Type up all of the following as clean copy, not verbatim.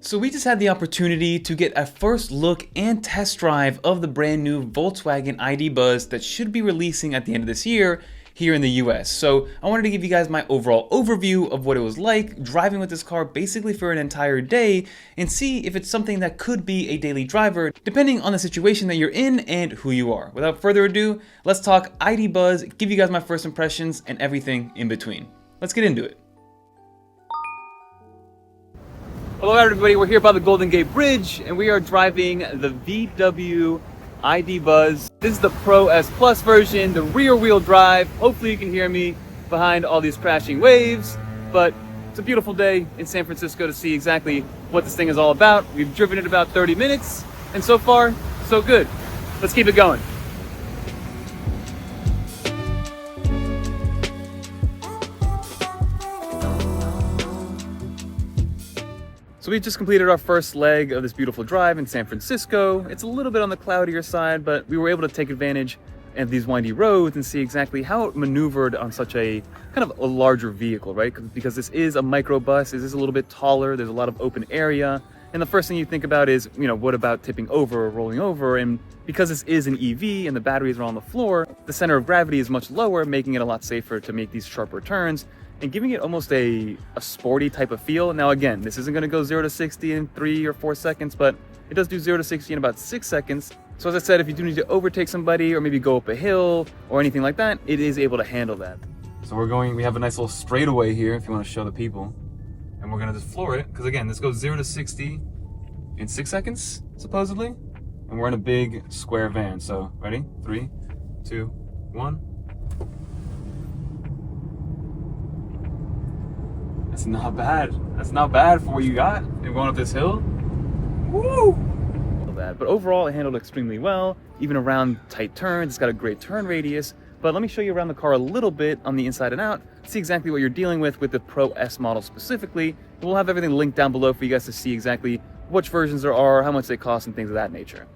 So we just had the opportunity to get a first look and test drive of the brand new Volkswagen ID Buzz that should be releasing at the end of this year here in the US. So I wanted to give you guys my overall overview of what it was like driving with this car basically for an entire day and see if it's something that could be a daily driver depending on the situation that you're in and who you are. Without further ado, let's talk ID Buzz, give you guys my first impressions and everything in between. Let's get into it. Hello everybody, we're here by the Golden Gate Bridge and we are driving the VW ID Buzz. This is the Pro S Plus version, the rear wheel drive. Hopefully you can hear me behind all these crashing waves, but it's a beautiful day in San Francisco to see exactly what this thing is all about. We've driven it about 30 minutes and so far, so good. Let's keep it going. So we just completed our first leg of this beautiful drive in San Francisco. It's a little bit on the cloudier side, but we were able to take advantage of these windy roads and see exactly how it maneuvered on such a kind of a larger vehicle, right? Because this is a microbus, it is a little bit taller, there's a lot of open area. And the first thing you think about is, what about tipping over or rolling over? And because this is an EV and the batteries are on the floor, the center of gravity is much lower, making it a lot safer to make these sharper turns and giving it almost a sporty type of feel. Now again, this isn't gonna go 0 to 60 in 3 or 4 seconds, but it does do 0 to 60 in about 6 seconds. So as I said, if you do need to overtake somebody or maybe go up a hill or anything like that, it is able to handle that. So we have a nice little straightaway here if you wanna show the people. And we're gonna just floor it, because again, this goes 0 to 60 in 6 seconds, supposedly. And we're in a big square van, so ready? 3, 2, 1. That's not bad. That's not bad for what you got and going up this hill. Woo! But overall, it handled extremely well, even around tight turns. It's got a great turn radius. But let me show you around the car a little bit on the inside and out, see exactly what you're dealing with the Pro S model specifically. And we'll have everything linked down below for you guys to see exactly which versions there are, how much they cost, and things of that nature.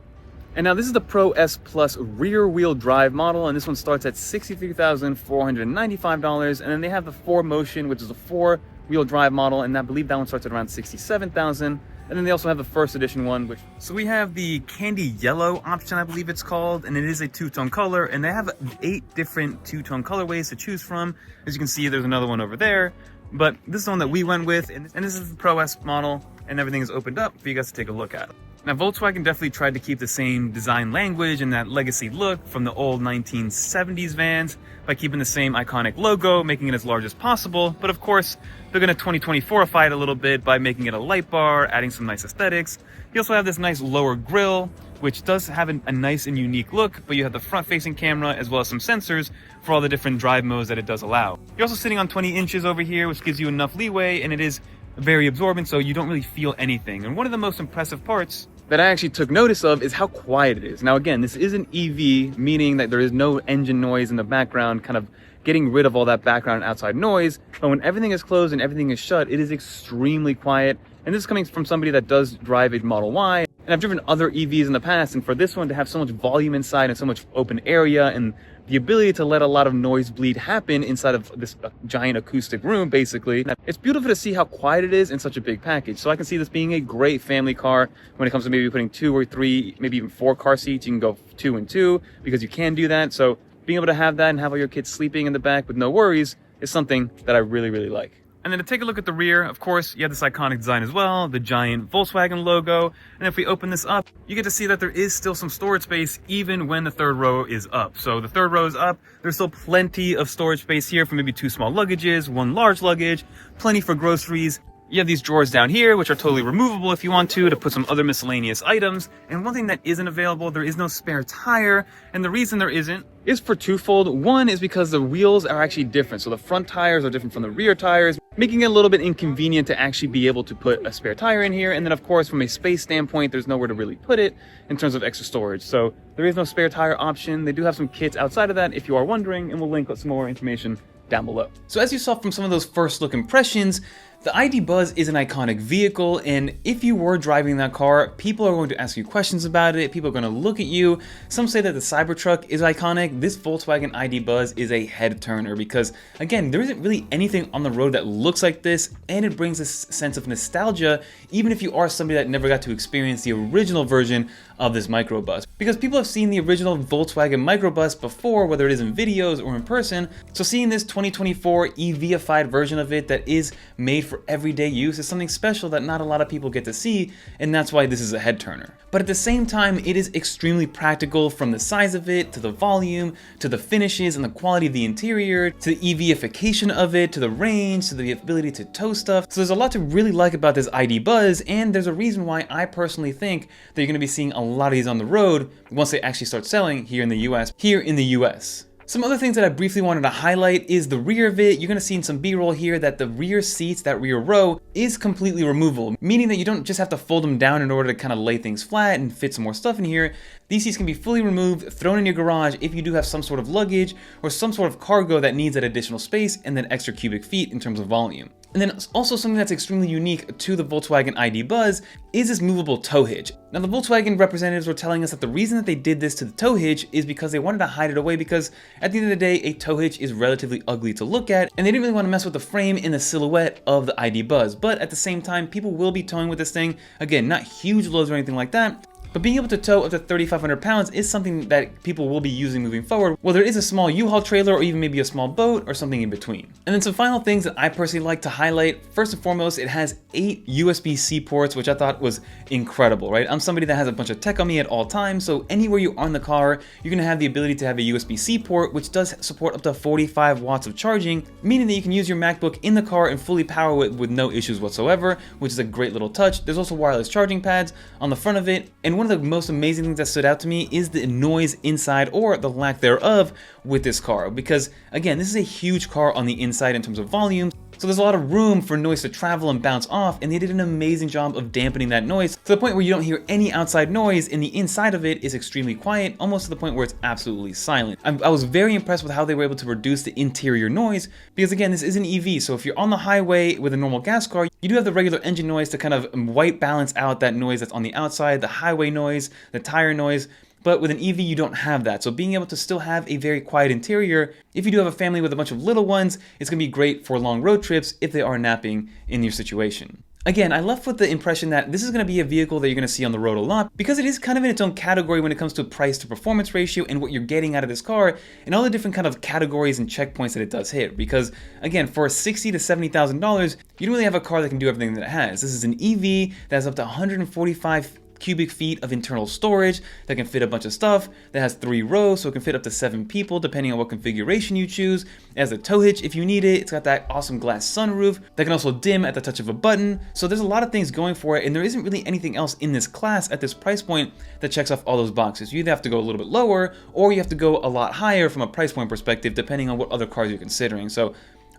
And now this is the Pro S Plus rear wheel drive model, and this one starts at $63,495, and then they have the 4Motion, which is a 4-wheel drive model, and I believe that one starts at around $67,000. And then they also have the first edition one, so we have the candy yellow option, I believe it's called, and it is a two-tone color, and they have 8 different two-tone colorways to choose from. As you can see, there's another one over there, but this is the one that we went with, and this is the Pro S model, and everything is opened up for you guys to take a look at. Now, Volkswagen definitely tried to keep the same design language and that legacy look from the old 1970s vans by keeping the same iconic logo, making it as large as possible. But of course, they're going to 2024ify it a little bit by making it a light bar, adding some nice aesthetics. You also have this nice lower grille, which does have a nice and unique look, but you have the front-facing camera as well as some sensors for all the different drive modes that it does allow. You're also sitting on 20 inches over here, which gives you enough leeway, and it is very absorbent, so you don't really feel anything. And one of the most impressive parts that I actually took notice of is how quiet it is. Now again, this is an EV, meaning that there is no engine noise in the background, kind of getting rid of all that background outside noise. But when everything is closed and everything is shut, it is extremely quiet. And this is coming from somebody that does drive a Model Y. And I've driven other EVs in the past, and for this one to have so much volume inside and so much open area and the ability to let a lot of noise bleed happen inside of this giant acoustic room, basically. It's beautiful to see how quiet it is in such a big package. So I can see this being a great family car when it comes to maybe putting 2 or 3, maybe even 4 car seats. You can go 2 and 2 because you can do that. So being able to have that and have all your kids sleeping in the back with no worries is something that I really, really like. And then to take a look at the rear, of course, you have this iconic design as well, the giant Volkswagen logo. And if we open this up, you get to see that there is still some storage space even when the third row is up. So the third row is up. There's still plenty of storage space here for maybe 2 small luggages, 1 large luggage, plenty for groceries. You have these drawers down here, which are totally removable if you want to put some other miscellaneous items. And one thing that isn't available, there is no spare tire. And the reason there isn't is for twofold. One is because the wheels are actually different. So the front tires are different from the rear tires, making it a little bit inconvenient to actually be able to put a spare tire in here. And then of course, from a space standpoint, there's nowhere to really put it in terms of extra storage. So there is no spare tire option. They do have some kits outside of that if you are wondering, and we'll link some more information down below. So as you saw from some of those first look impressions, The ID Buzz is an iconic vehicle, and if you were driving that car, people are going to ask you questions about it, people are going to look at you. Some say that the Cybertruck is iconic. This Volkswagen ID Buzz is a head turner because, again, there isn't really anything on the road that looks like this, and it brings a sense of nostalgia, even if you are somebody that never got to experience the original version of this microbus. Because people have seen the original Volkswagen microbus before, whether it is in videos or in person, so seeing this 2024 EV-ified version of it that is made for everyday use is something special that not a lot of people get to see, and that's why this is a head turner. But at the same time, it is extremely practical, from the size of it, to the volume, to the finishes and the quality of the interior, to the EV-ification of it, to the range, to the ability to tow stuff. So there's a lot to really like about this ID Buzz, and there's a reason why I personally think that you're going to be seeing a lot of these on the road once they actually start selling here in the US. Some other things that I briefly wanted to highlight is the rear of it. You're going to see in some B-roll here that the rear seats, that rear row, is completely removable, meaning that you don't just have to fold them down in order to kind of lay things flat and fit some more stuff in here. These seats can be fully removed, thrown in your garage if you do have some sort of luggage or some sort of cargo that needs that additional space and then extra cubic feet in terms of volume. And then also something that's extremely unique to the Volkswagen ID Buzz is this movable tow hitch. Now the Volkswagen representatives were telling us that the reason that they did this to the tow hitch is because they wanted to hide it away, because at the end of the day, a tow hitch is relatively ugly to look at, and they didn't really want to mess with the frame and the silhouette of the ID Buzz. But at the same time, people will be towing with this thing. Again, not huge loads or anything like that, but being able to tow up to 3,500 pounds is something that people will be using moving forward, whether it is a small U-Haul trailer or even maybe a small boat or something in between. And then some final things that I personally like to highlight. First and foremost, it has 8 USB-C ports, which I thought was incredible, right? I'm somebody that has a bunch of tech on me at all times, so anywhere you are in the car, you're gonna have the ability to have a USB-C port, which does support up to 45 watts of charging, meaning that you can use your MacBook in the car and fully power it with no issues whatsoever, which is a great little touch. There's also wireless charging pads on the front of it, and one of the most amazing things that stood out to me is the noise inside, or the lack thereof, with this car, because again, this is a huge car on the inside in terms of volume. So there's a lot of room for noise to travel and bounce off, and they did an amazing job of dampening that noise to the point where you don't hear any outside noise, and the inside of it is extremely quiet, almost to the point where it's absolutely silent. I was very impressed with how they were able to reduce the interior noise, because again, this is an EV, so if you're on the highway with a normal gas car, you do have the regular engine noise to kind of white balance out that noise that's on the outside, the highway noise, the tire noise. But with an EV, you don't have that. So being able to still have a very quiet interior, if you do have a family with a bunch of little ones, it's gonna be great for long road trips if they are napping in your situation. Again, I left with the impression that this is going to be a vehicle that you're going to see on the road a lot, because it is kind of in its own category when it comes to price to performance ratio and what you're getting out of this car and all the different kind of categories and checkpoints that it does hit. Because again, for $60,000 to $70,000, you don't really have a car that can do everything that it has. This is an EV that has up to 145 cubic feet of internal storage that can fit a bunch of stuff, that has 3 rows, so it can fit up to 7 people depending on what configuration you choose. It has a tow hitch if you need it. It's got that awesome glass sunroof that can also dim at the touch of a button. So there's a lot of things going for it, and there isn't really anything else in this class at this price point that checks off all those boxes. You either have to go a little bit lower, or you have to go a lot higher from a price point perspective, depending on what other cars you're considering. So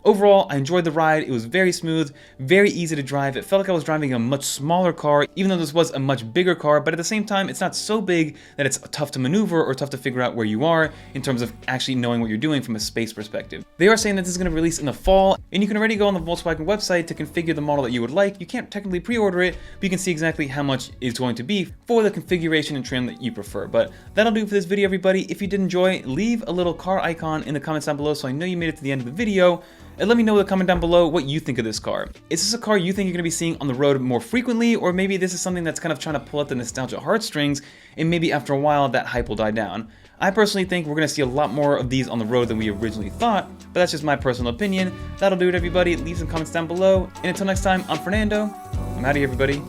overall, I enjoyed the ride. It was very smooth, very easy to drive. It felt like I was driving a much smaller car, even though this was a much bigger car, but at the same time, it's not so big that it's tough to maneuver or tough to figure out where you are in terms of actually knowing what you're doing from a space perspective. They are saying that this is going to release in the fall, and you can already go on the Volkswagen website to configure the model that you would like. You can't technically pre-order it, but you can see exactly how much it's going to be for the configuration and trim that you prefer. But that'll do for this video, everybody. If you did enjoy, leave a little car icon in the comments down below so I know you made it to the end of the video. And let me know in the comment down below what you think of this car. Is this a car you think you're going to be seeing on the road more frequently, or maybe this is something that's kind of trying to pull at the nostalgia heartstrings, and maybe after a while that hype will die down? I personally think we're going to see a lot more of these on the road than we originally thought, but that's just my personal opinion. That'll do it, everybody. Leave some comments down below, and until next time, I'm Fernando. I'm out of here, everybody.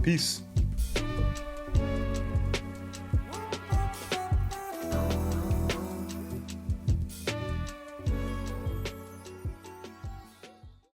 Peace.